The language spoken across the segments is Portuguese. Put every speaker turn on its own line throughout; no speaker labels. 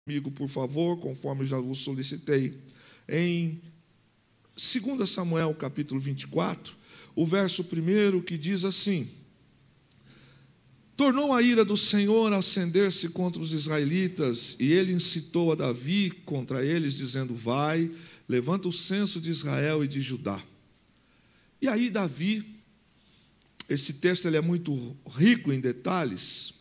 comigo, por favor, conforme já vos solicitei, em 2 Samuel, capítulo 24, o verso 1, que diz assim: tornou a ira do Senhor a acender-se contra os israelitas, e ele incitou a Davi contra eles, dizendo: vai, levanta o censo de Israel e de Judá. E aí Davi, esse texto ele é muito rico em detalhes.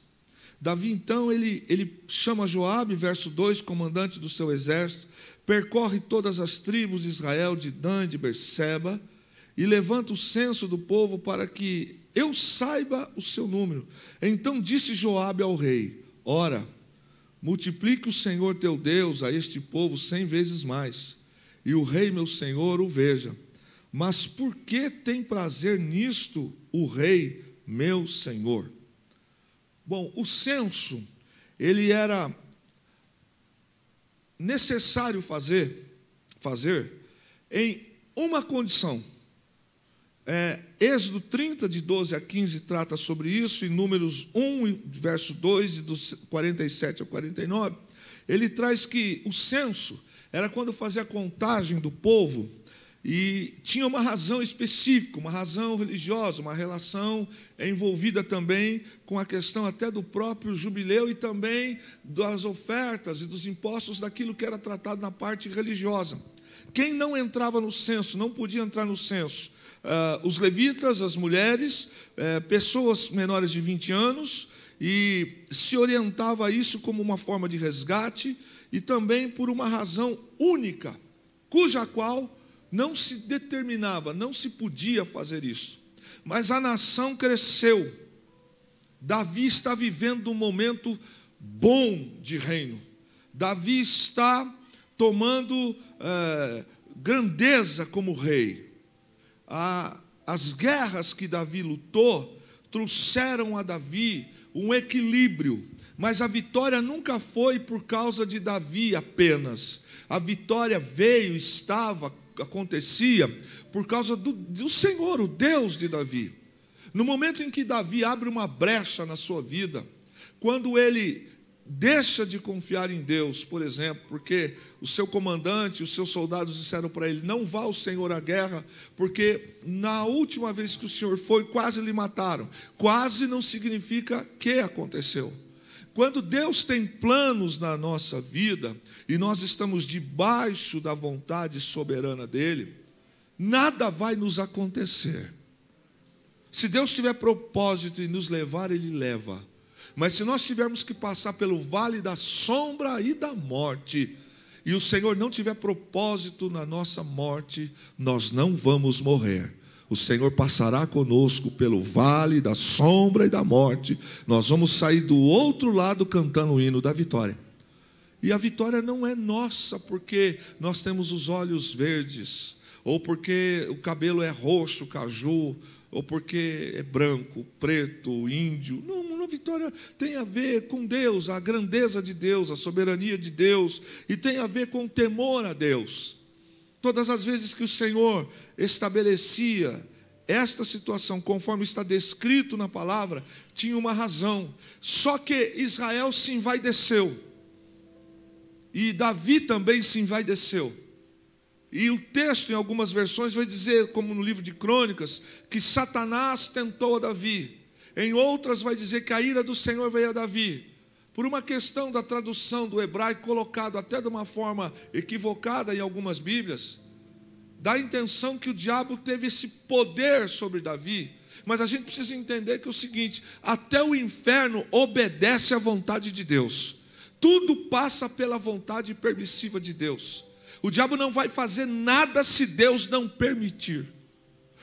Davi, então, ele chama Joabe, verso 2, comandante do seu exército, percorre todas as tribos de Israel, de Dan e de Berseba, e levanta o censo do povo para que eu saiba o seu número. Então disse Joabe ao rei: ora, multiplique o Senhor teu Deus a este povo 100 vezes mais, e o rei meu senhor o veja. Mas por que tem prazer nisto o rei meu senhor? Bom, o censo, ele era necessário fazer em uma condição. Êxodo 30, de 12 a 15, trata sobre isso, e Números 1, verso 2, e dos 47 ao 49, ele traz que o censo era quando fazia a contagem do povo, e tinha uma razão específica, uma razão religiosa, uma relação envolvida também com a questão até do próprio jubileu e também das ofertas e dos impostos daquilo que era tratado na parte religiosa. Quem não entrava no censo, não podia entrar no censo, os levitas, as mulheres, pessoas menores de 20 anos, e se orientava a isso como uma forma de resgate e também por uma razão única, cuja qual não se determinava, não se podia fazer isso. Mas a nação cresceu. Davi está vivendo um momento bom de reino. Davi está tomando grandeza como rei. As guerras que Davi lutou trouxeram a Davi um equilíbrio, mas a vitória nunca foi por causa de Davi apenas. A vitória veio, acontecia por causa do Senhor, o Deus de Davi. No momento em que Davi abre uma brecha na sua vida, quando ele deixa de confiar em Deus, por exemplo, porque o seu comandante, os seus soldados disseram para ele: não vá o Senhor à guerra, porque na última vez que o Senhor foi, quase lhe mataram. Quase não significa que aconteceu. Quando Deus tem planos na nossa vida, e nós estamos debaixo da vontade soberana dEle, nada vai nos acontecer. Se Deus tiver propósito em nos levar, Ele leva. Mas se nós tivermos que passar pelo vale da sombra e da morte, e o Senhor não tiver propósito na nossa morte, nós não vamos morrer. O Senhor passará conosco pelo vale da sombra e da morte. Nós vamos sair do outro lado cantando o hino da vitória. E a vitória não é nossa porque nós temos os olhos verdes, ou porque o cabelo é roxo, caju, ou porque é branco, preto, índio. Não, a vitória tem a ver com Deus, a grandeza de Deus, a soberania de Deus, e tem a ver com o temor a Deus. Todas as vezes que o Senhor estabelecia esta situação, conforme está descrito na palavra, tinha uma razão. Só que Israel se envaideceu, e Davi também se envaideceu. E o texto, em algumas versões, vai dizer, como no livro de Crônicas, que Satanás tentou a Davi. Em outras vai dizer que a ira do Senhor veio a Davi. Por uma questão da tradução do hebraico, colocado até de uma forma equivocada em algumas Bíblias, dá a intenção que o diabo teve esse poder sobre Davi. Mas a gente precisa entender que é o seguinte: até o inferno obedece à vontade de Deus. Tudo passa pela vontade permissiva de Deus. O diabo não vai fazer nada se Deus não permitir.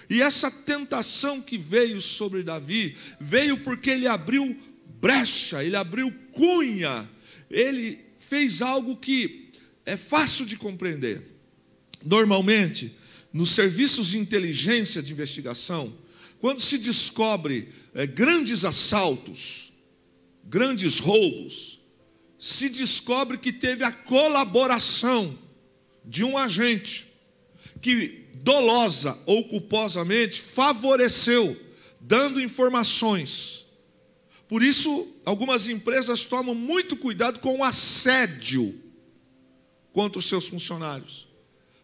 E essa tentação que veio sobre Davi, veio porque ele abriu brecha, ele abriu cunha, ele fez algo que é fácil de compreender. Normalmente, nos serviços de inteligência de investigação, quando se descobre grandes assaltos, grandes roubos, se descobre que teve a colaboração de um agente que dolosa ou culposamente favoreceu, dando informações, Por isso, algumas empresas tomam muito cuidado com o assédio contra os seus funcionários.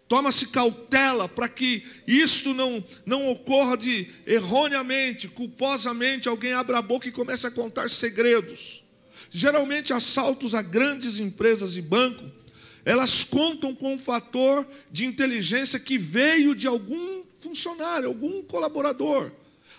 Toma-se cautela para que isto não ocorra de erroneamente, culposamente, alguém abra a boca e comece a contar segredos. Geralmente, assaltos a grandes empresas e bancos, elas contam com um fator de inteligência que veio de algum funcionário, algum colaborador.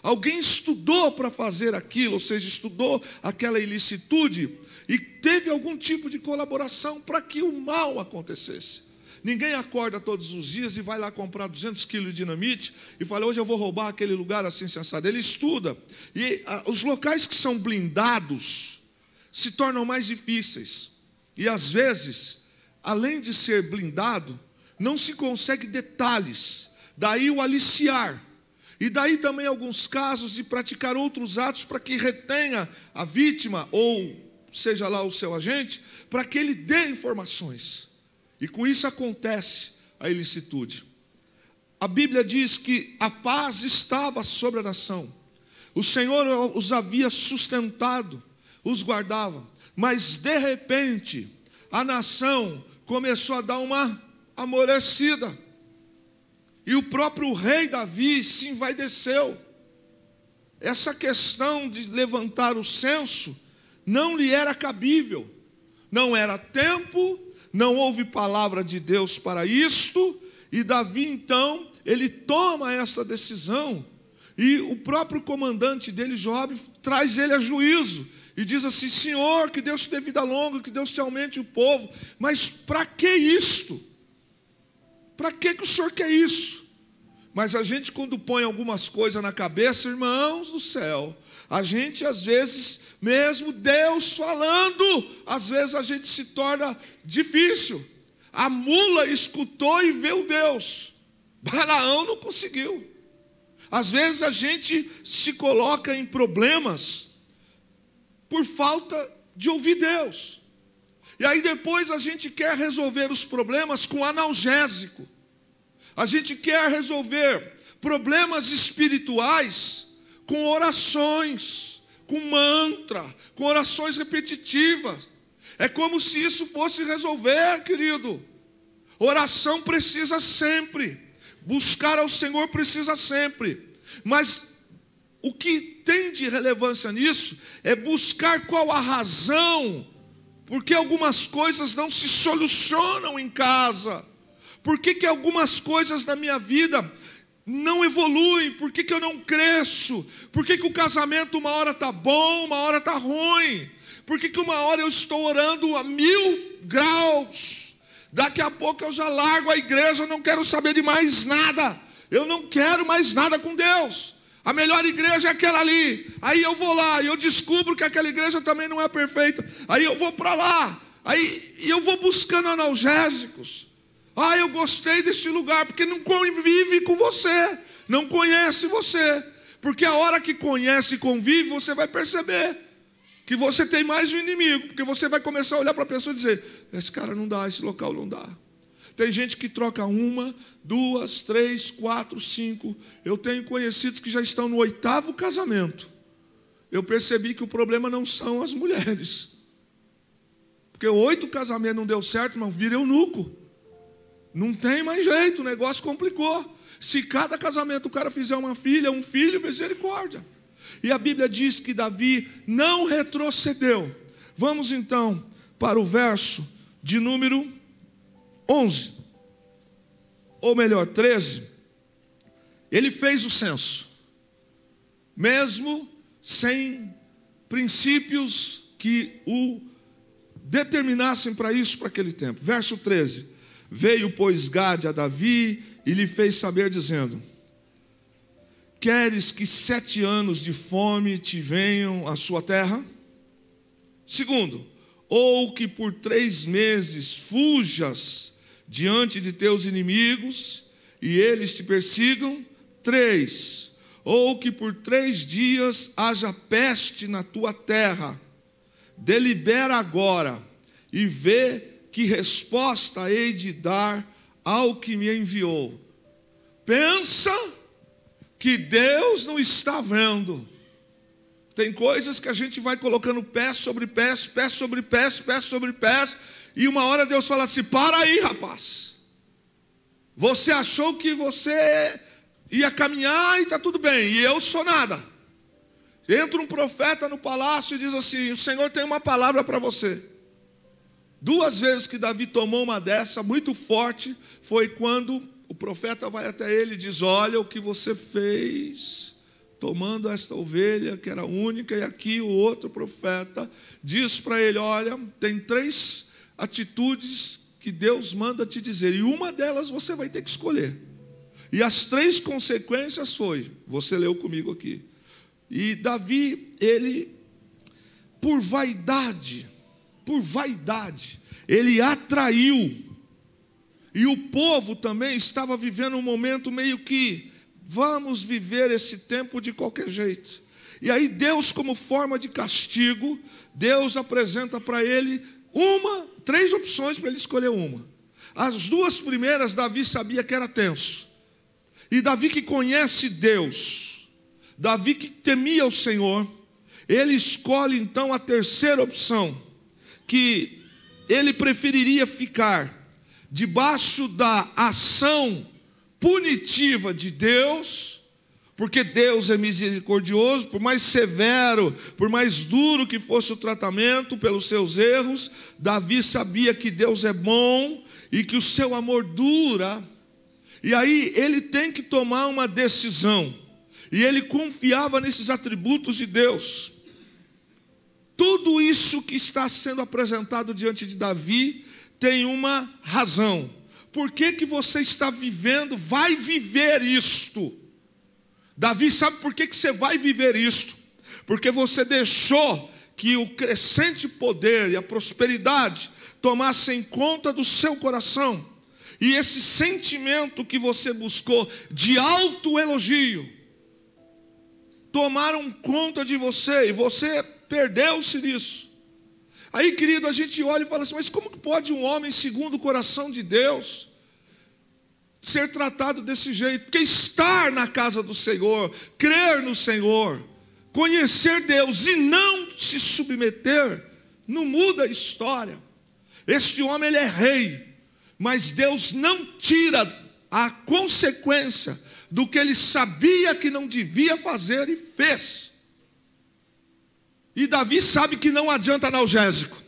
Alguém estudou para fazer aquilo, ou seja, estudou aquela ilicitude e teve algum tipo de colaboração para que o mal acontecesse. Ninguém acorda todos os dias e vai lá comprar 200 quilos de dinamite e fala, hoje eu vou roubar aquele lugar assim, sensado. Ele estuda. E os locais que são blindados se tornam mais difíceis. E às vezes, além de ser blindado, não se consegue detalhes. Daí o aliciar. E daí também alguns casos de praticar outros atos para que retenha a vítima, ou seja lá o seu agente, para que ele dê informações. E com isso acontece a ilicitude. A Bíblia diz que a paz estava sobre a nação. O Senhor os havia sustentado, os guardava. Mas de repente, a nação começou a dar uma amolecida. E o próprio rei Davi se envaideceu. Essa questão de levantar o censo não lhe era cabível. Não era tempo, não houve palavra de Deus para isto. E Davi, então, ele toma essa decisão. E o próprio comandante dele, Joabe, traz ele a juízo. E diz assim, Senhor, que Deus te dê vida longa, que Deus te aumente o povo. Mas para que isto? Para que o Senhor quer isso? Mas a gente, quando põe algumas coisas na cabeça, irmãos do céu, a gente às vezes, mesmo Deus falando, às vezes a gente se torna difícil. A mula escutou e viu Deus. Balaão não conseguiu. Às vezes a gente se coloca em problemas por falta de ouvir Deus. E aí depois a gente quer resolver os problemas com analgésico. A gente quer resolver problemas espirituais com orações, com mantra, com orações repetitivas. É como se isso fosse resolver, querido. Oração precisa sempre. Buscar ao Senhor precisa sempre. Mas o que tem de relevância nisso é buscar qual a razão. Porque algumas coisas não se solucionam em casa. Por que algumas coisas na minha vida não evoluem? Por que eu não cresço? Por que o casamento uma hora está bom, uma hora está ruim? Por que uma hora eu estou orando a 1000 graus? Daqui a pouco eu já largo a igreja, não quero saber de mais nada. Eu não quero mais nada com Deus. A melhor igreja é aquela ali. Aí eu vou lá e eu descubro que aquela igreja também não é perfeita. Aí eu vou para lá. Aí eu vou buscando analgésicos. Ah, eu gostei deste lugar, porque não convive com você, não conhece você. Porque a hora que conhece e convive, você vai perceber que você tem mais um inimigo. Porque você vai começar a olhar para a pessoa e dizer, esse cara não dá, esse local não dá. Tem gente que troca 1, 2, 3, 4, 5. Eu tenho conhecidos que já estão no 8º casamento. Eu percebi que o problema não são as mulheres. Porque 8 casamentos não deu certo, mas vira eunuco. Não tem mais jeito, o negócio complicou. Se cada casamento o cara fizer uma filha, um filho, misericórdia. E a Bíblia diz que Davi não retrocedeu. Vamos então para o verso de número 11. Ou melhor, 13. Ele fez o censo. Mesmo sem princípios que o determinassem para isso, para aquele tempo. Verso 13. Veio, pois, Gade a Davi e lhe fez saber, dizendo, queres que 7 anos de fome te venham à sua terra? Segundo, ou que por 3 meses fujas diante de teus inimigos e eles te persigam? 3, ou que por 3 dias haja peste na tua terra. Delibera agora e vê que resposta hei de dar ao que me enviou. Pensa que Deus não está vendo, Tem coisas que a gente vai colocando pés sobre pés, pés sobre pés, pés sobre pés, e uma hora Deus fala assim: para aí, rapaz. Você achou que você ia caminhar e está tudo bem, e eu sou nada. Entra um profeta no palácio e diz assim: o Senhor tem uma palavra para você. 2 vezes que Davi tomou uma dessa, muito forte, foi quando o profeta vai até ele e diz: olha o que você fez, tomando esta ovelha, que era única, e aqui o outro profeta diz para ele: olha, tem 3 atitudes que Deus manda te dizer, e uma delas você vai ter que escolher. E as 3 consequências você leu comigo aqui. E Davi, ele, por vaidade, ele atraiu. E o povo também estava vivendo um momento meio que, vamos viver esse tempo de qualquer jeito. E aí Deus, como forma de castigo, Deus apresenta para ele 3 opções para ele escolher uma. As 2 primeiras, Davi sabia que era tenso. E Davi, que conhece Deus, Davi que temia o Senhor, ele escolhe então a 3ª opção, que ele preferiria ficar debaixo da ação punitiva de Deus, porque Deus é misericordioso, por mais severo, por mais duro que fosse o tratamento pelos seus erros, Davi sabia que Deus é bom e que o seu amor dura. E aí ele tem que tomar uma decisão, e ele confiava nesses atributos de Deus. Tudo isso que está sendo apresentado diante de Davi tem uma razão. Por que que você está vivendo, vai viver isto? Davi sabe por que que você vai viver isto? Porque você deixou que o crescente poder e a prosperidade tomassem conta do seu coração. E esse sentimento que você buscou de autoelogio tomaram conta de você, e você perdeu-se nisso. Aí, querido, a gente olha e fala assim: mas como que pode um homem segundo o coração de Deus ser tratado desse jeito? Porque estar na casa do Senhor, crer no Senhor, conhecer Deus e não se submeter, não muda a história. Este homem, ele é rei, mas Deus não tira a consequência do que ele sabia que não devia fazer e fez. E Davi sabe que não adianta analgésico.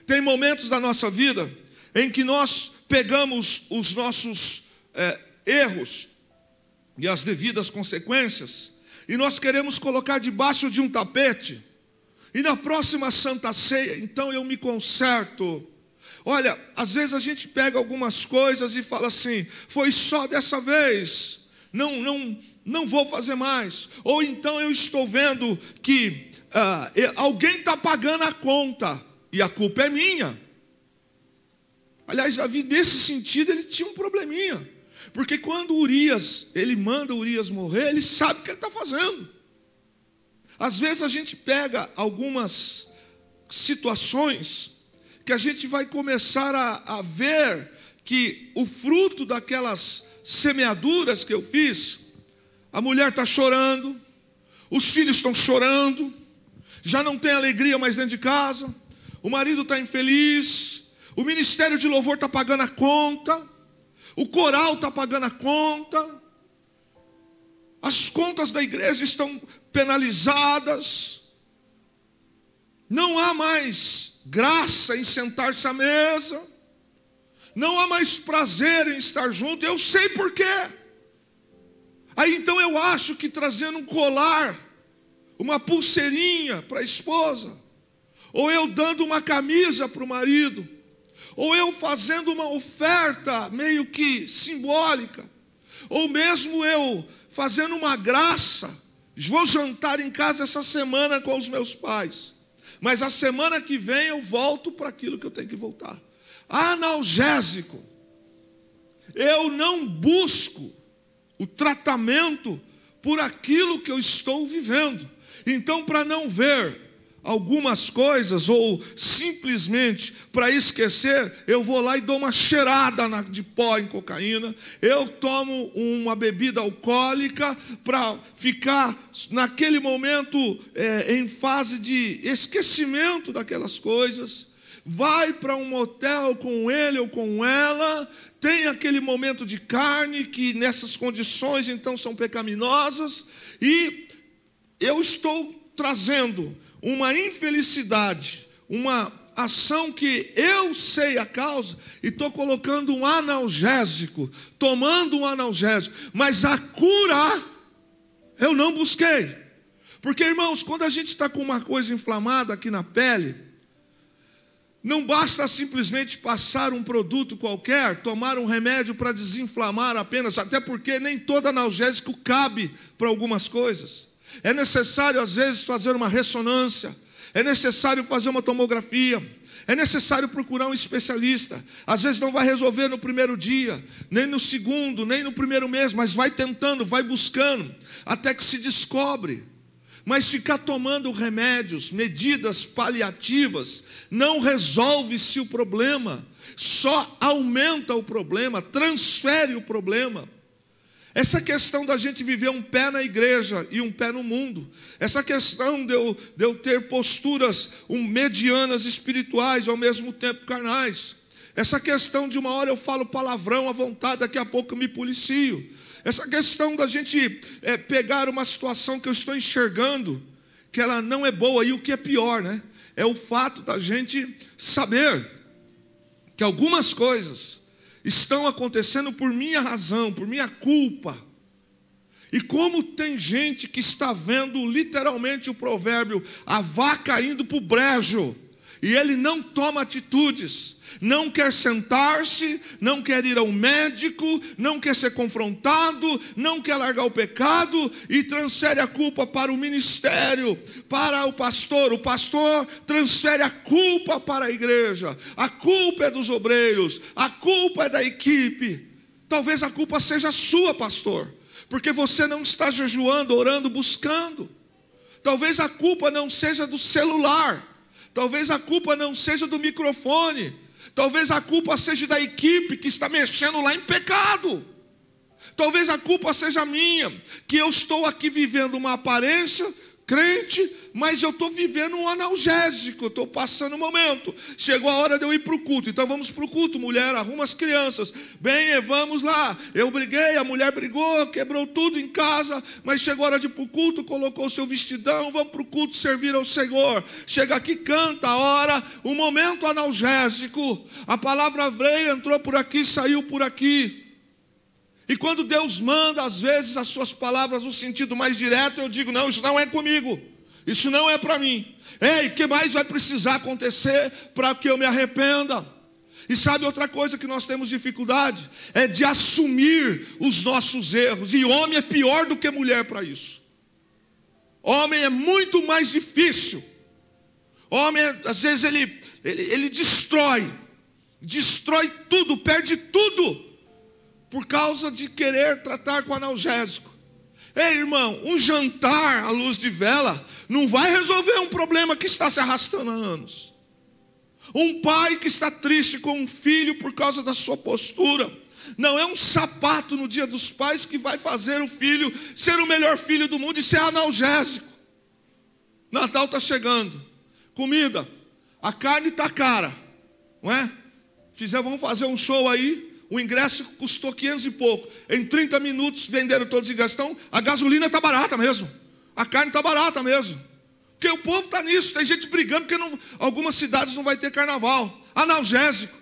Tem momentos da nossa vida em que nós pegamos os nossos erros e as devidas consequências, e nós queremos colocar debaixo de um tapete, e na próxima Santa Ceia, então eu me conserto. Olha, às vezes a gente pega algumas coisas e fala assim: foi só dessa vez, não vou fazer mais. Ou então eu estou vendo que alguém está pagando a conta, e a culpa é minha. Aliás, Davi, nesse sentido, ele tinha um probleminha, porque quando ele manda Urias morrer, ele sabe o que ele está fazendo. Às vezes a gente pega algumas situações que a gente vai começar a ver que o fruto daquelas semeaduras que eu fiz, a mulher está chorando, os filhos estão chorando, já não tem alegria mais dentro de casa, o marido está infeliz, o ministério de louvor está pagando a conta, o coral está pagando a conta, as contas da igreja estão penalizadas, não há mais graça em sentar-se à mesa, não há mais prazer em estar junto. Eu sei por quê. Aí então eu acho que trazendo um colar, uma pulseirinha para a esposa, ou eu dando uma camisa para o marido, ou eu fazendo uma oferta meio que simbólica, ou mesmo eu fazendo uma graça, vou jantar em casa essa semana com os meus pais, mas a semana que vem eu volto para aquilo que eu tenho que voltar. Analgésico. Eu não busco o tratamento por aquilo que eu estou vivendo. Então, para não ver algumas coisas, ou simplesmente para esquecer, eu vou lá e dou uma cheirada de pó em cocaína, eu tomo uma bebida alcoólica para ficar naquele momento em fase de esquecimento daquelas coisas, vai para um motel com ele ou com ela, tem aquele momento de carne que nessas condições então são pecaminosas, e eu estou trazendo uma infelicidade, uma ação que eu sei a causa, e estou colocando um analgésico, tomando um analgésico, mas a cura eu não busquei. Porque, irmãos, quando a gente está com uma coisa inflamada aqui na pele, não basta simplesmente passar um produto qualquer, tomar um remédio para desinflamar apenas, até porque nem todo analgésico cabe para algumas coisas. É necessário, às vezes, fazer uma ressonância, é necessário fazer uma tomografia, é necessário procurar um especialista. Às vezes não vai resolver no primeiro dia, nem no segundo, nem no primeiro mês, mas vai tentando, vai buscando, até que se descobre. Mas ficar tomando remédios, medidas paliativas, não resolve-se o problema, só aumenta o problema, transfere o problema. Essa questão da gente viver um pé na igreja e um pé no mundo, essa questão de eu ter posturas medianas espirituais e ao mesmo tempo carnais, essa questão de uma hora eu falo palavrão à vontade, daqui a pouco eu me policio, essa questão da gente pegar uma situação que eu estou enxergando, que ela não é boa, e o que é pior, né? É o fato da gente saber que algumas coisas estão acontecendo por minha razão, por minha culpa. E como tem gente que está vendo literalmente o provérbio, a vaca indo para o brejo, e ele não toma atitudes, não quer sentar-se, não quer ir ao médico, não quer ser confrontado, não quer largar o pecado, e transfere a culpa para o ministério, para o pastor transfere a culpa para a igreja, a culpa é dos obreiros, a culpa é da equipe. Talvez a culpa seja sua, pastor, porque você não está jejuando, orando, buscando. Talvez a culpa não seja do celular, talvez a culpa não seja do microfone, talvez a culpa seja da equipe que está mexendo lá em pecado. Talvez a culpa seja minha, que eu estou aqui vivendo uma aparência crente, mas eu estou vivendo um analgésico, eu estou passando um momento. Chegou a hora de eu ir para o culto, então vamos para o culto, mulher, arruma as crianças. Bem, vamos lá. Eu briguei, a mulher brigou, quebrou tudo em casa, mas chegou a hora de ir para o culto, colocou o seu vestidão, vamos para o culto servir ao Senhor. Chega aqui, canta a hora, um momento analgésico. A palavra veio, entrou por aqui, saiu por aqui. E quando Deus manda, às vezes, as suas palavras no sentido mais direto, eu digo, não, isso não é comigo, isso não é para mim. Ei, o que mais vai precisar acontecer para que eu me arrependa? E sabe outra coisa que nós temos dificuldade? É de assumir os nossos erros. E homem é pior do que mulher para isso. Homem é muito mais difícil. Homem, às vezes, ele destrói tudo, perde tudo, por causa de querer tratar com analgésico. Ei, irmão, um jantar à luz de vela não vai resolver um problema que está se arrastando há anos. Um pai que está triste com um filho por causa da sua postura, não é um sapato no dia dos pais que vai fazer o filho ser o melhor filho do mundo e ser analgésico. Natal está chegando, comida, a carne está cara, não é? Vamos fazer um show aí. O ingresso custou 500 e pouco. Em 30 minutos venderam todos os ingressos. Então, a gasolina está barata mesmo. A carne está barata mesmo. Porque o povo está nisso. Tem gente brigando porque algumas cidades não vai ter carnaval. Analgésico.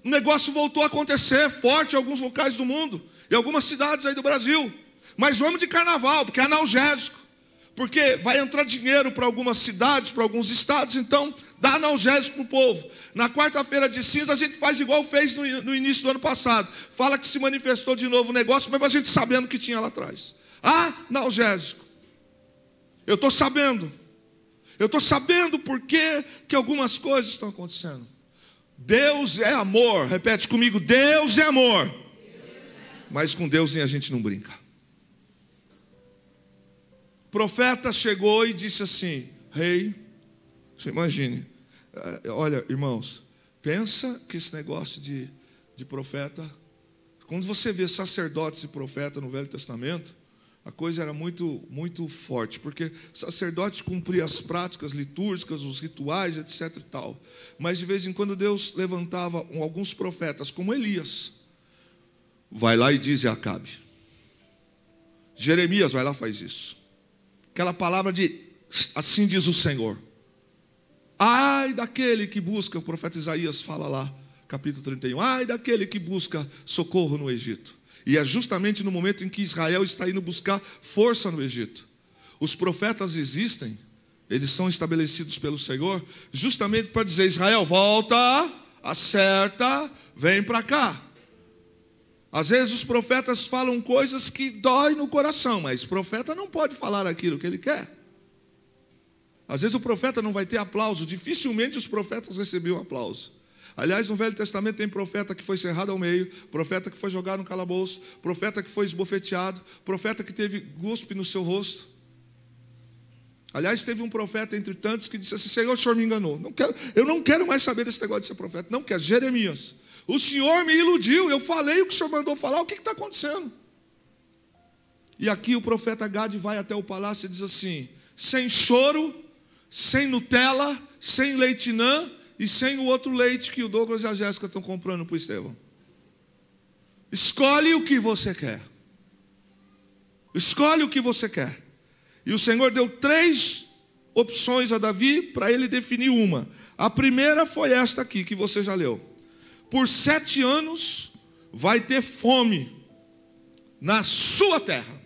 O negócio voltou a acontecer forte em alguns locais do mundo. Em algumas cidades aí do Brasil. Mas vamos de carnaval, porque é analgésico. Porque vai entrar dinheiro para algumas cidades, para alguns estados. Então, dá analgésico para o povo. Na quarta-feira de cinza a gente faz igual fez no início do ano passado. Fala que se manifestou de novo o negócio, mas a gente sabendo o que tinha lá atrás. Analgésico. Eu estou sabendo. Eu estou sabendo por que algumas coisas estão acontecendo. Deus é amor. Repete comigo, Deus é amor. Mas com Deus a gente não brinca. O profeta chegou e disse assim: rei, Você imagine. Olha, irmãos, pensa que esse negócio de profeta, quando você vê sacerdotes e profetas no Velho Testamento, a coisa era muito, muito forte, porque sacerdote cumpria as práticas litúrgicas, os rituais, etc. e tal. Mas de vez em quando Deus levantava alguns profetas, como Elias. Vai lá e diz a Acabe. Jeremias vai lá e faz isso. Aquela palavra de assim diz o Senhor. Ai daquele que busca, o profeta Isaías fala lá, capítulo 31. Ai daquele que busca socorro no Egito. E é justamente no momento em que Israel está indo buscar força no Egito. Os profetas existem, eles são estabelecidos pelo Senhor, justamente para dizer: Israel, volta, acerta, vem para cá. Às vezes os profetas falam coisas que doem no coração, mas o profeta não pode falar aquilo que ele quer. Às vezes o profeta não vai ter aplauso, dificilmente os profetas recebiam aplauso. Aliás, no Velho Testamento tem profeta que foi cerrado ao meio, profeta que foi jogado no calabouço, profeta que foi esbofeteado, profeta que teve guspe no seu rosto. Aliás, teve um profeta entre tantos que disse assim: Senhor, o Senhor me enganou. Eu não quero mais saber desse negócio de ser profeta. Não quero. Jeremias, o Senhor me iludiu, eu falei o que o Senhor mandou falar, o que está acontecendo? E aqui o profeta Gade vai até o palácio e diz assim: sem choro, sem Nutella, sem leitinã, e sem o outro leite que o Douglas e a Jéssica estão comprando para o Estevão. Escolhe o que você quer. Escolhe o que você quer. E o Senhor deu 3 opções a Davi para ele definir uma. A primeira foi esta aqui, que você já leu. Por 7 anos vai ter fome na sua terra.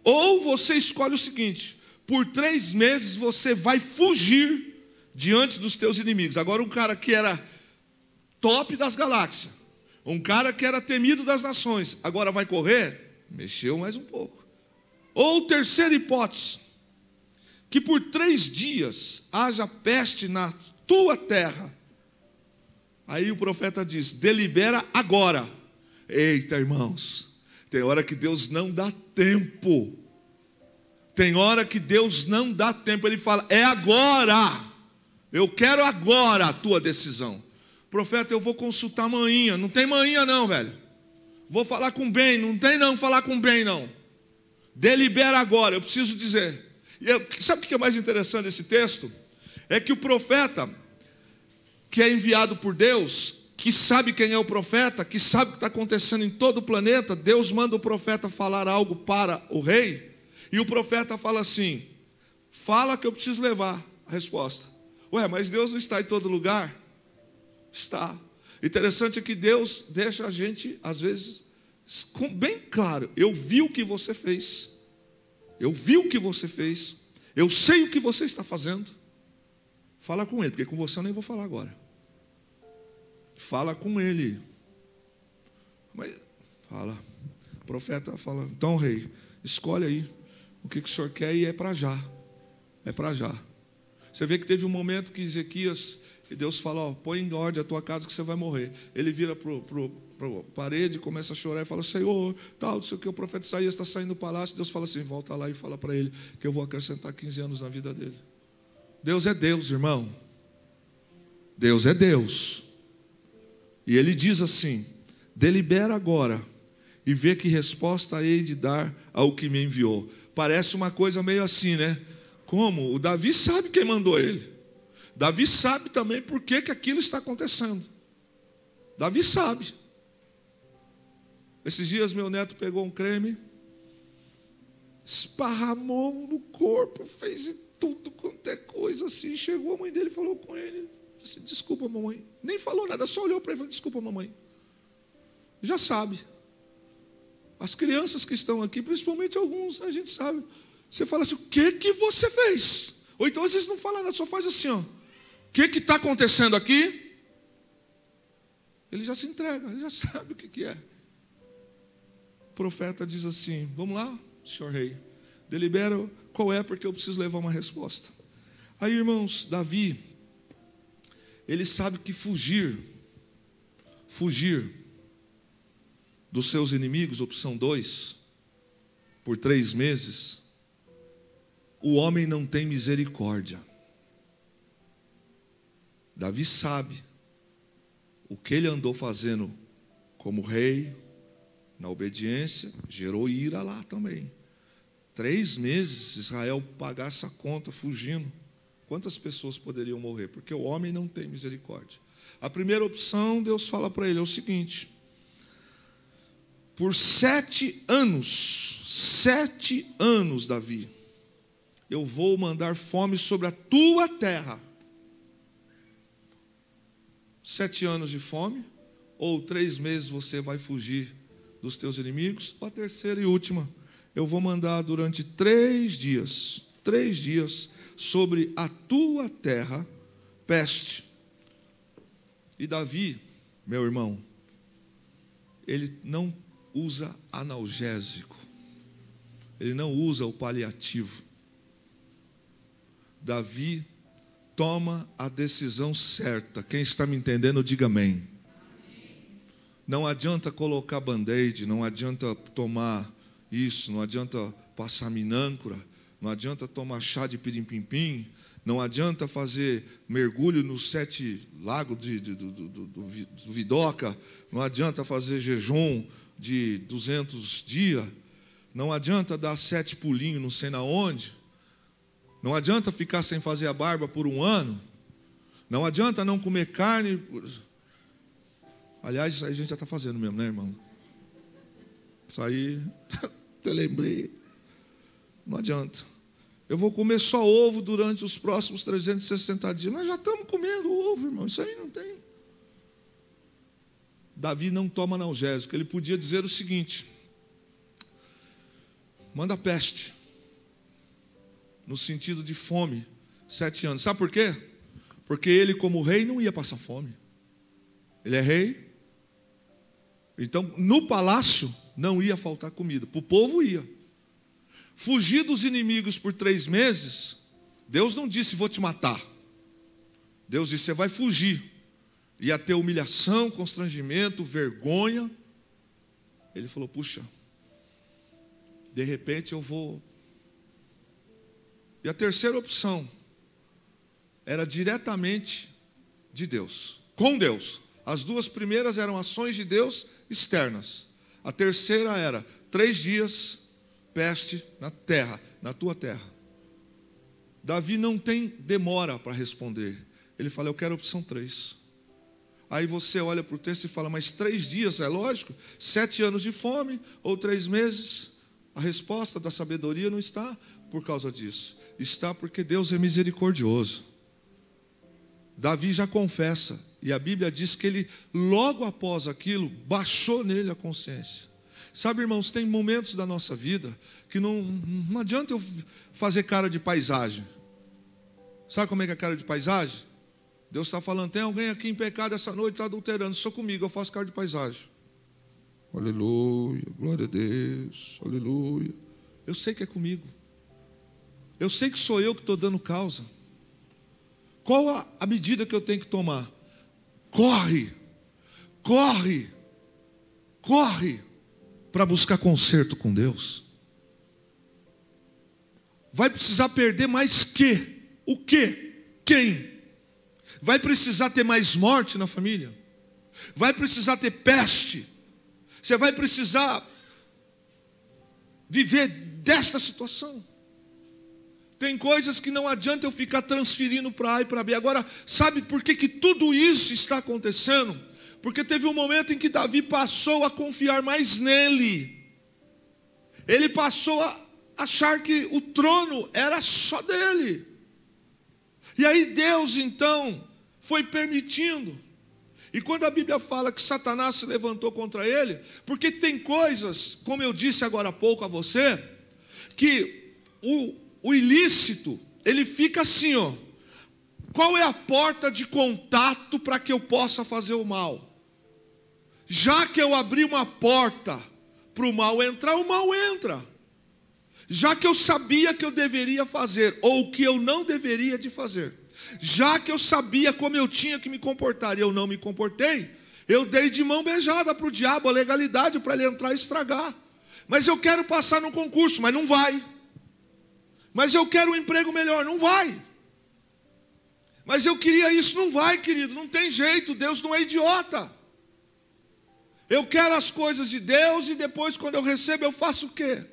Ou você escolhe o seguinte: por 3 meses você vai fugir diante dos teus inimigos. Agora, um cara que era top das galáxias, um cara que era temido das nações, agora vai correr? Mexeu mais um pouco. Ou terceira hipótese, que por 3 dias haja peste na tua terra. Aí o profeta diz: delibera agora. Eita, irmãos, tem hora que Deus não dá tempo. Tem hora que Deus não dá tempo. Ele fala: é agora. Eu quero agora a tua decisão. Profeta, eu vou consultar manhinha. Não tem manhinha não, velho. Vou falar com bem. Não tem não falar com bem não. Delibera agora, eu preciso dizer. Sabe o que é mais interessante desse texto? É que o profeta, que é enviado por Deus, que sabe quem é o profeta, que sabe o que está acontecendo em todo o planeta, Deus manda o profeta falar algo para o rei, e o profeta fala assim: fala que eu preciso levar a resposta. Ué, mas Deus não está em todo lugar? Está. Interessante é que Deus deixa a gente, às vezes, bem claro: eu vi o que você fez, eu vi o que você fez, eu sei o que você está fazendo. Fala com ele, porque com você eu nem vou falar agora. Fala com ele. Mas fala. O profeta fala: então, rei, escolhe aí o que o senhor quer, e é para já. É para já. Você vê que teve um momento que Ezequias, e Deus fala: ó, põe em ordem a tua casa que você vai morrer. Ele vira para a parede, começa a chorar e fala: Senhor, tal, não sei o que. O profeta Isaías está saindo do palácio. Deus fala assim: volta lá e fala para ele que eu vou acrescentar 15 anos na vida dele. Deus é Deus, irmão. Deus é Deus. E ele diz assim: delibera agora e vê que resposta hei de dar ao que me enviou. Parece uma coisa meio assim, né? Como? O Davi sabe quem mandou ele. Davi sabe também por que aquilo está acontecendo. Davi sabe. Esses dias meu neto pegou um creme, esparramou no corpo, fez de tudo quanto é coisa assim. Chegou a mãe dele e falou com ele: disse, desculpa, mamãe. Nem falou nada, só olhou para ele e falou: desculpa, mamãe. Já sabe. As crianças que estão aqui, principalmente alguns, a gente sabe. Você fala assim: o que você fez? Ou então às vezes não fala nada, só faz assim, ó: o que está acontecendo aqui? Ele já se entrega, ele já sabe o que é. O profeta diz assim: vamos lá, senhor rei, delibera qual é, porque eu preciso levar uma resposta. Aí, irmãos, Davi, ele sabe que fugir dos seus inimigos, opção 2, por 3 meses, o homem não tem misericórdia. Davi sabe o que ele andou fazendo como rei, na obediência, gerou ira lá também. 3 meses Israel pagar essa conta fugindo. Quantas pessoas poderiam morrer? Porque o homem não tem misericórdia. A primeira opção, Deus fala para ele, é o seguinte: por 7 anos, Davi, eu vou mandar fome sobre a tua terra. 7 anos de fome, ou 3 meses você vai fugir dos teus inimigos, ou a terceira e última, eu vou mandar durante 3 dias, sobre a tua terra, peste. E Davi, meu irmão, ele não usa analgésico, ele não usa o paliativo. Davi toma a decisão certa. Quem está me entendendo, diga amém. Não adianta colocar band-aid, não adianta tomar isso, não adianta passar minâncora, não adianta tomar chá de pirim-pim-pim, não adianta fazer mergulho nos 7 lagos do Vidoca, não adianta fazer jejum de 200 dias, não adianta dar 7 pulinhos não sei na onde, não adianta ficar sem fazer a barba por 1 ano, não adianta não comer carne. Aliás, isso aí a gente já está fazendo mesmo, né, irmão? Isso aí, até lembrei. Não adianta. Eu vou comer só ovo durante os próximos 360 dias. Nós já estamos comendo ovo, irmão. Isso aí não tem. Davi não toma analgésico. Ele podia dizer o seguinte: manda peste. No sentido de fome. 7 anos. Sabe por quê? Porque ele, como rei, não ia passar fome. Ele é rei. Então, no palácio, não ia faltar comida. Para o povo ia. Fugir dos inimigos por 3 meses, Deus não disse, vou te matar. Deus disse, você vai fugir. Ia ter humilhação, constrangimento, vergonha. Ele falou, puxa, de repente eu vou. E a terceira opção era diretamente de Deus, com Deus. As 2 primeiras eram ações de Deus externas. A terceira era 3 dias, peste na terra, na tua terra. Davi não tem demora para responder. Ele fala, eu quero a opção 3. Aí você olha para o texto e fala, mas 3 dias, é lógico? 7 anos de fome ou 3 meses? A resposta da sabedoria não está por causa disso. Está porque Deus é misericordioso. Davi já confessa. E a Bíblia diz que ele, logo após aquilo, baixou nele a consciência. Sabe, irmãos, tem momentos da nossa vida que não adianta eu fazer cara de paisagem. Sabe como é que é cara de paisagem? Deus está falando, tem alguém aqui em pecado essa noite, está adulterando, só comigo, eu faço cara de paisagem. Aleluia, glória a Deus, aleluia. Eu sei que é comigo. Eu sei que sou eu que estou dando causa. Qual a medida que eu tenho que tomar? Corre para buscar conserto com Deus. Vai precisar perder mais que? O quê? Quem? Vai precisar ter mais morte na família? Vai precisar ter peste? Você vai precisar viver desta situação? Tem coisas que não adianta eu ficar transferindo para A e para B. Agora, sabe por que tudo isso está acontecendo? Porque teve um momento em que Davi passou a confiar mais nele. Ele passou a achar que o trono era só dele. E aí Deus, então, foi permitindo. E quando a Bíblia fala que Satanás se levantou contra ele, porque tem coisas, como eu disse agora há pouco a você, que o ilícito, ele fica assim, ó. Qual é a porta de contato para que eu possa fazer o mal? Já que eu abri uma porta para o mal entrar, o mal entra. Já que eu sabia que eu deveria fazer, ou o que eu não deveria de fazer. Já que eu sabia como eu tinha que me comportar e eu não me comportei, eu dei de mão beijada para o diabo a legalidade para ele entrar e estragar. Mas eu quero passar no concurso, mas não vai. Mas eu quero um emprego melhor. Não vai. Mas eu queria isso. Não vai, querido. Não tem jeito. Deus não é idiota. Eu quero as coisas de Deus e depois, quando eu recebo, eu faço o quê?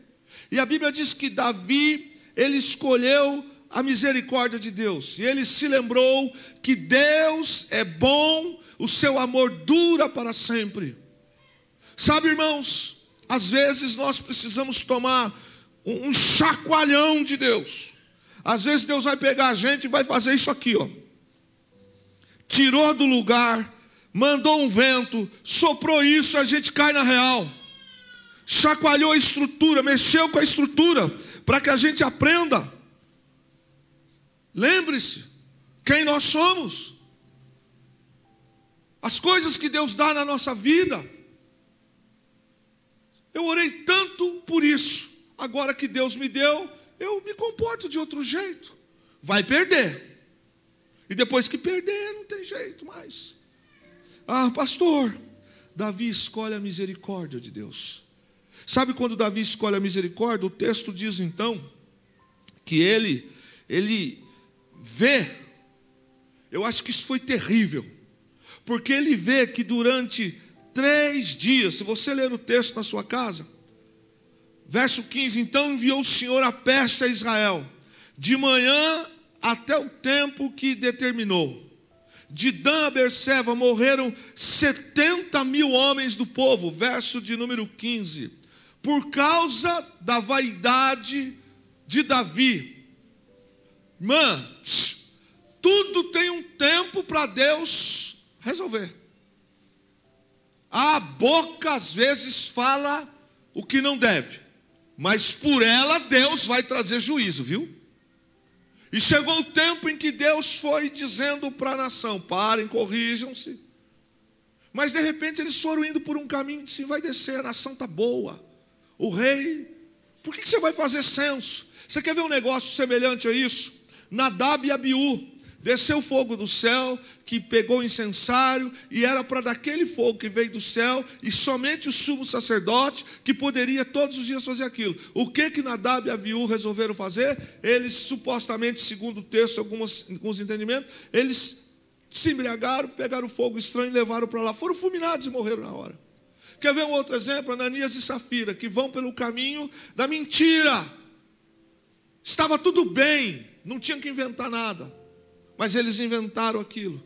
E a Bíblia diz que Davi, ele escolheu a misericórdia de Deus. E ele se lembrou que Deus é bom, o seu amor dura para sempre. Sabe, irmãos, às vezes nós precisamos tomar um chacoalhão de Deus. Às vezes Deus vai pegar a gente e vai fazer isso aqui, ó. Tirou do lugar, mandou um vento, soprou isso, a gente cai na real. Chacoalhou a estrutura, mexeu com a estrutura, para que a gente aprenda. Lembre-se, quem nós somos. As coisas que Deus dá na nossa vida. Eu orei tanto por isso. Agora que Deus me deu, eu me comporto de outro jeito. Vai perder. E depois que perder, não tem jeito mais. Ah, pastor, Davi escolhe a misericórdia de Deus. Sabe quando Davi escolhe a misericórdia? O texto diz então que ele vê. Eu acho que isso foi terrível. Porque ele vê que durante 3 dias, se você ler o texto na sua casa, verso 15, então enviou o Senhor a peste a Israel, de manhã até o tempo que determinou. De Dan a Berseba morreram 70.000 homens do povo, verso de número 15, por causa da vaidade de Davi. Tudo tem um tempo para Deus resolver. A boca às vezes fala o que não deve, mas por ela Deus vai trazer juízo, viu? E chegou o tempo em que Deus foi dizendo para a nação: parem, corrijam-se. Mas de repente eles foram indo por um caminho de vai descer, a nação está boa. O rei, por que você vai fazer censo? Você quer ver um negócio semelhante a isso? Nadab e Abiú, desceu fogo do céu, que pegou o incensário, e era para daquele fogo que veio do céu, e somente o sumo sacerdote, que poderia todos os dias fazer aquilo. O que Nadab e Abiú resolveram fazer? Eles supostamente, segundo o texto, alguns entendimentos, eles se embriagaram, pegaram fogo estranho e levaram para lá. Foram fulminados e morreram na hora. Quer ver um outro exemplo? Ananias e Safira, que vão pelo caminho da mentira. Estava tudo bem, não tinham que inventar nada, mas eles inventaram aquilo.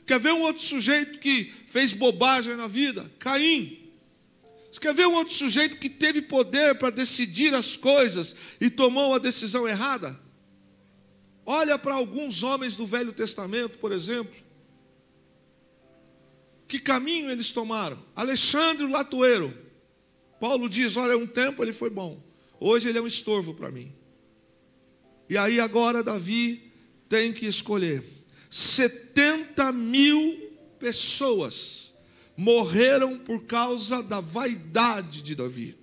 Quer ver um outro sujeito que fez bobagem na vida? Caim. Você quer ver um outro sujeito que teve poder para decidir as coisas e tomou a decisão errada? Olha para alguns homens do Velho Testamento, por exemplo. Que caminho eles tomaram? Alexandre o latoeiro. Paulo diz, olha, um tempo ele foi bom, hoje ele é um estorvo para mim. E aí agora Davi tem que escolher. 70.000 pessoas morreram por causa da vaidade de Davi.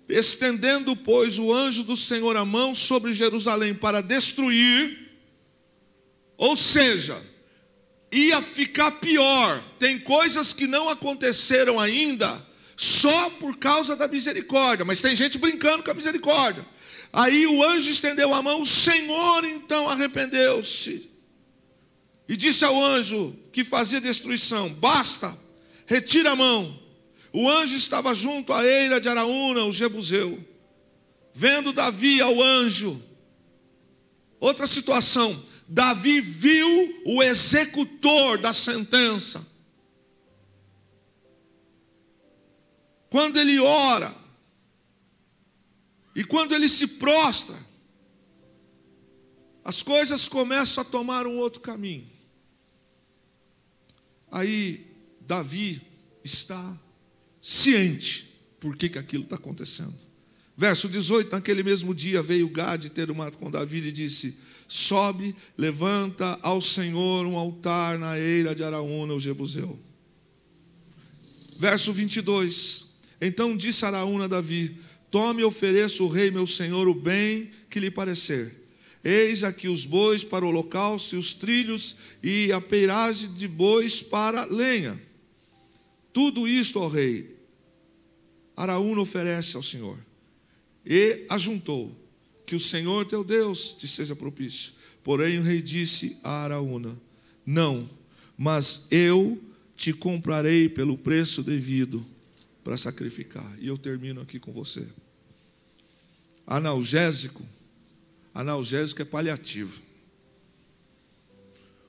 Estendendo, pois, o anjo do Senhor a mão sobre Jerusalém para destruir, ou seja, ia ficar pior. Tem coisas que não aconteceram ainda só por causa da misericórdia, mas tem gente brincando com a misericórdia. Aí o anjo estendeu a mão, o Senhor então arrependeu-se e disse ao anjo que fazia destruição: basta, retira a mão. O anjo estava junto à eira de Araúna, o Jebuseu. Vendo Davi ao anjo, outra situação, Davi viu o executor da sentença. Quando ele ora, e quando ele se prostra, as coisas começam a tomar um outro caminho. Aí Davi está ciente por que aquilo está acontecendo. Verso 18, naquele mesmo dia veio Gade ter uma com Davi e disse: sobe, levanta ao Senhor um altar na eira de Araúna, o Jebuseu. Verso 22, então disse Araúna a Davi: tome e ofereça o rei meu senhor o bem que lhe parecer. Eis aqui os bois para o holocausto e os trilhos e a peiragem de bois para lenha. Tudo isto, ó rei, Araúna oferece ao Senhor. E ajuntou que o Senhor teu Deus te seja propício. Porém o rei disse a Araúna: não, mas eu te comprarei pelo preço devido para sacrificar. E eu termino aqui com você. Analgésico é paliativo.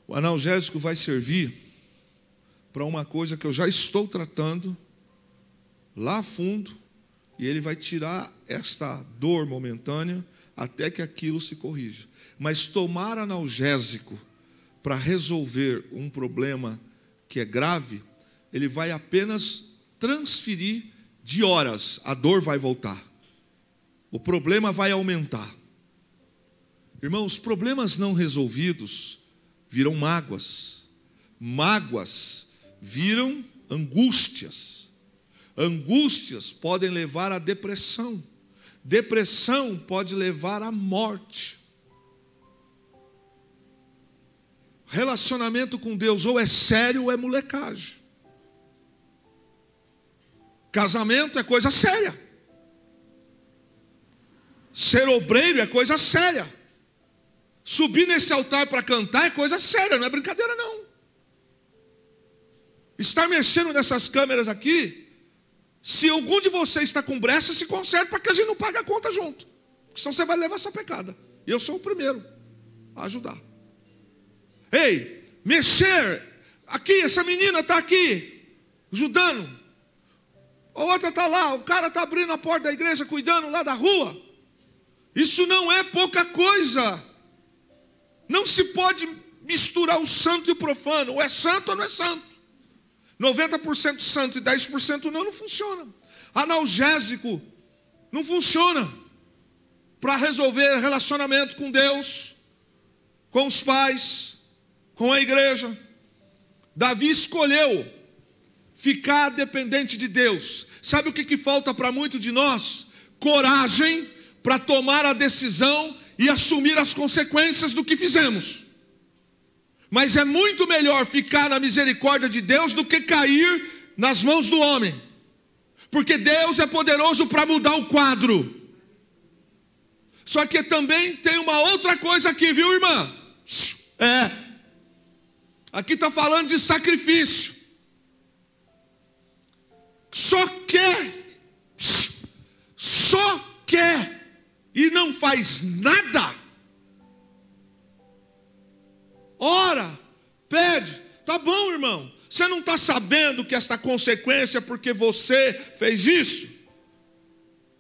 O analgésico vai servir para uma coisa que eu já estou tratando lá a fundo, e ele vai tirar esta dor momentânea até que aquilo se corrija. Mas tomar analgésico para resolver um problema que é grave, ele vai apenas transferir de horas, a dor vai voltar, o problema vai aumentar. Irmãos, problemas não resolvidos viram mágoas, mágoas viram angústias, angústias podem levar à depressão, depressão pode levar à morte. Relacionamento com Deus ou é sério ou é molecagem. Casamento é coisa séria. Ser obreiro é coisa séria. Subir nesse altar para cantar é coisa séria, não é brincadeira não. Estar mexendo nessas câmeras aqui, se algum de vocês está com brecha, se conserta para que a gente não pague a conta junto. Senão você vai levar essa pecada. E eu sou o primeiro a ajudar. Ei, mexer aqui, essa menina está aqui, ajudando. A outra está lá, o cara está abrindo a porta da igreja, cuidando lá da rua. Isso não é pouca coisa. Não se pode misturar o santo e o profano. Ou é santo ou não é santo. 90% santo e 10% não funciona. Analgésico não funciona para resolver relacionamento com Deus, com os pais, com a igreja. Davi escolheu ficar dependente de Deus. Sabe o que falta para muitos de nós? Coragem para tomar a decisão e assumir as consequências do que fizemos. Mas é muito melhor ficar na misericórdia de Deus do que cair nas mãos do homem. Porque Deus é poderoso para mudar o quadro. Só que também tem uma outra coisa aqui, viu, irmã? Aqui está falando de sacrifício. Só quer e não faz nada. Ora, pede. Tá bom, irmão. Você não está sabendo que esta consequência é porque você fez isso?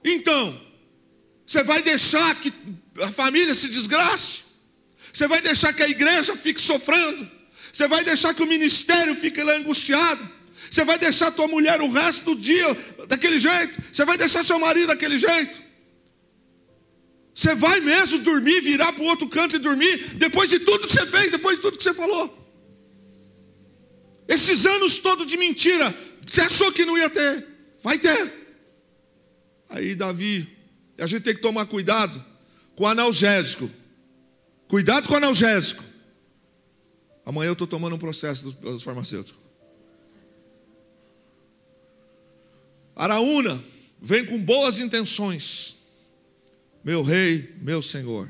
Então, você vai deixar que a família se desgrace? Você vai deixar que a igreja fique sofrendo? Você vai deixar que o ministério fique lá angustiado? Você vai deixar tua mulher o resto do dia daquele jeito? Você vai deixar seu marido daquele jeito? Você vai mesmo dormir, virar para o outro canto e dormir, depois de tudo que você fez, depois de tudo que você falou? Esses anos todos de mentira, você achou que não ia ter? Vai ter. Aí Davi, a gente tem que tomar cuidado com o analgésico. Cuidado com o analgésico. Amanhã eu estou tomando um processo dos farmacêuticos. Araúna vem com boas intenções. Meu rei, meu senhor.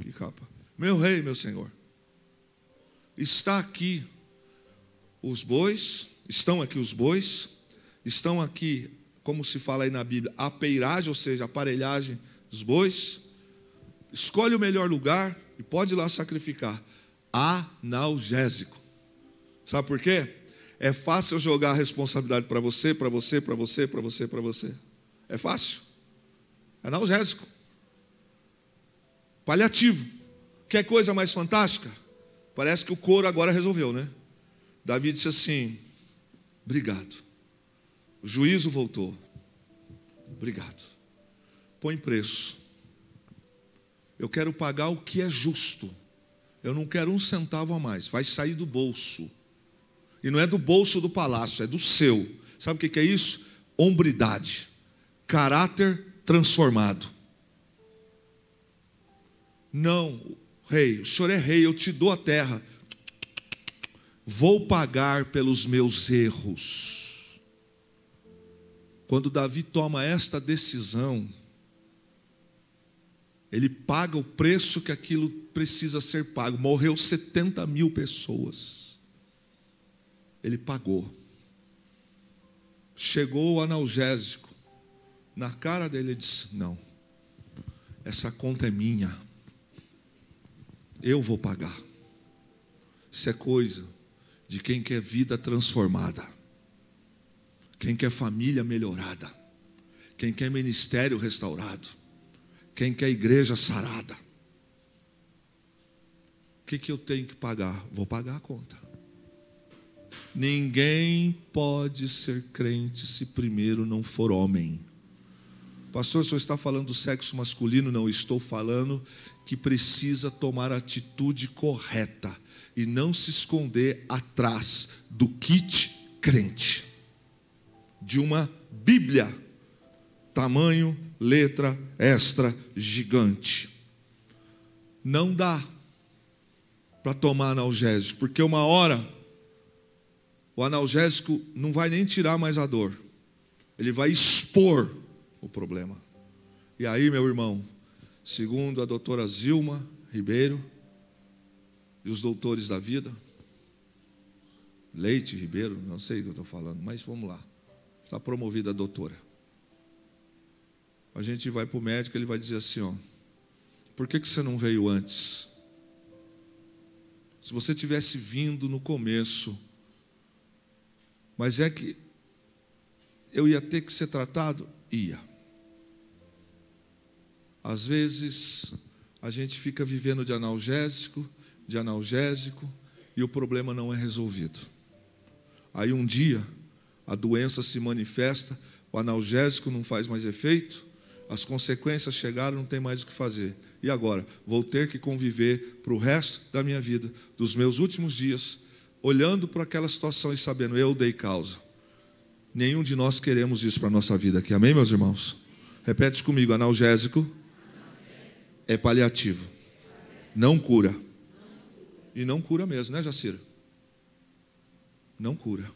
Que capa. Meu rei, meu senhor. Está aqui os bois, estão aqui os bois, estão aqui, como se fala aí na Bíblia, a peiragem, ou seja, a aparelhagem dos bois. Escolhe o melhor lugar e pode ir lá sacrificar. Analgésico. Sabe por quê? É fácil eu jogar a responsabilidade para você, para você, para você, para você, para você. É fácil. Analgésico. Paliativo. Quer coisa mais fantástica? Parece que o coro agora resolveu, né? Davi disse assim: obrigado. O juízo voltou. Obrigado. Põe preço. Eu quero pagar o que é justo. Eu não quero um centavo a mais. Vai sair do bolso. E não é do bolso do palácio, é do seu. Sabe o que é isso? Hombridade. Caráter transformado. Não, rei, o senhor é rei, eu te dou a terra. Vou pagar pelos meus erros. Quando Davi toma esta decisão, Ele paga o preço que aquilo precisa ser pago. Morreu 70 mil pessoas. Ele pagou. Chegou o analgésico. Na cara dele, ele disse: não, essa conta é minha. Eu vou pagar. Isso é coisa de quem quer vida transformada, quem quer família melhorada, quem quer ministério restaurado, quem quer igreja sarada. O que eu tenho que pagar? Vou pagar a conta. Ninguém pode ser crente se primeiro não for homem. Pastor, o senhor está falando do sexo masculino? Não, estou falando que precisa tomar a atitude correta e não se esconder atrás do kit crente, de uma Bíblia, tamanho, letra, extra, gigante. Não dá para tomar analgésico, porque uma hora o analgésico não vai nem tirar mais a dor, ele vai expor o problema. E aí, meu irmão, segundo a doutora Zilma Ribeiro e os doutores da vida, Leite Ribeiro, não sei o que eu estou falando, mas vamos lá, está promovida a doutora. A gente vai para o médico, ele vai dizer assim, ó: por que você não veio antes? Se você tivesse vindo no começo, mas é que eu ia ter que ser tratado? Ia. Às vezes, a gente fica vivendo de analgésico, e o problema não é resolvido. Aí um dia, a doença se manifesta, o analgésico não faz mais efeito, as consequências chegaram, não tem mais o que fazer. E agora? Vou ter que conviver para o resto da minha vida, dos meus últimos dias, olhando para aquela situação e sabendo, eu dei causa. Nenhum de nós queremos isso para a nossa vida aqui, amém, meus irmãos? Repete comigo: analgésico é paliativo, não cura. E não cura mesmo, né, Jacira? Não cura.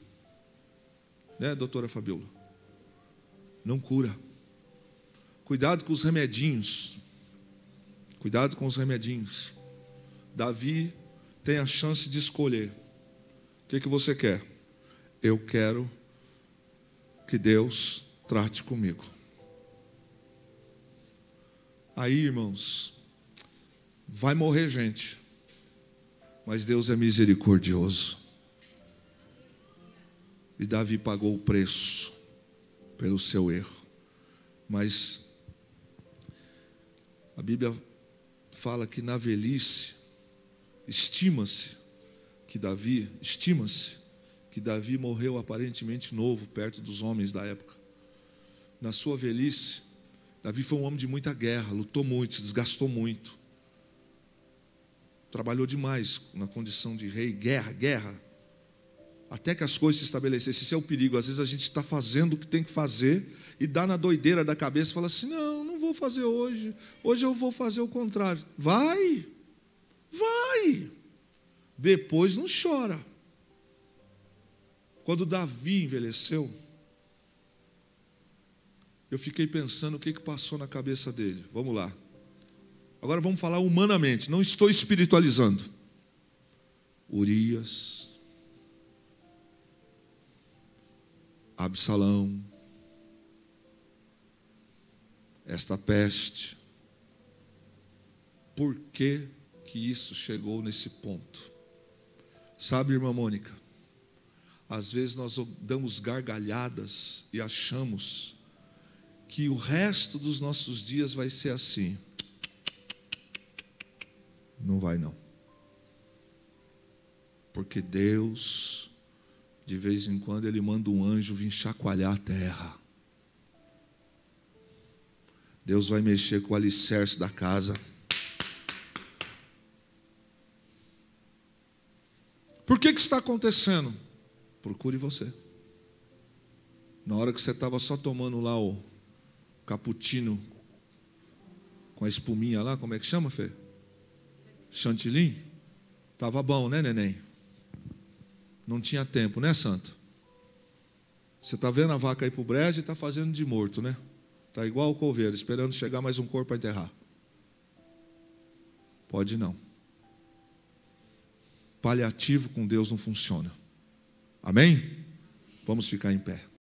Né, doutora Fabiola? Não cura. Cuidado com os remedinhos. Cuidado com os remedinhos. Davi tem a chance de escolher. O que você quer? Eu quero que Deus trate comigo. Aí, irmãos, vai morrer gente, mas Deus é misericordioso. E Davi pagou o preço pelo seu erro. Mas a Bíblia fala que na velhice, estima-se que Davi morreu aparentemente novo, perto dos homens da época. Na sua velhice, Davi foi um homem de muita guerra, lutou muito, se desgastou muito. Trabalhou demais na condição de rei, guerra. Até que as coisas se estabelecessem. Esse é o perigo. Às vezes a gente está fazendo o que tem que fazer e dá na doideira da cabeça e fala assim, não vou fazer hoje. Hoje eu vou fazer o contrário. Vai. Depois não chora. Quando Davi envelheceu, eu fiquei pensando o que passou na cabeça dele. Vamos lá. Agora vamos falar humanamente, não estou espiritualizando. Urias, Absalão, esta peste. Por que isso chegou nesse ponto? Sabe, irmã Mônica, às vezes nós damos gargalhadas e achamos que o resto dos nossos dias vai ser assim. Não vai não. Porque Deus, de vez em quando, Ele manda um anjo vir chacoalhar a terra. Deus vai mexer com o alicerce da casa. Por que está acontecendo? Procure você. Na hora que você estava só tomando lá o cappuccino com a espuminha lá, como é que chama, Fê? Chantilly? Estava bom, né, neném? Não tinha tempo, né, santo? Você está vendo a vaca ir para o brejo e está fazendo de morto, né? Está igual o coveiro, esperando chegar mais um corpo para enterrar. Pode não. Paliativo com Deus não funciona. Amém? Vamos ficar em pé.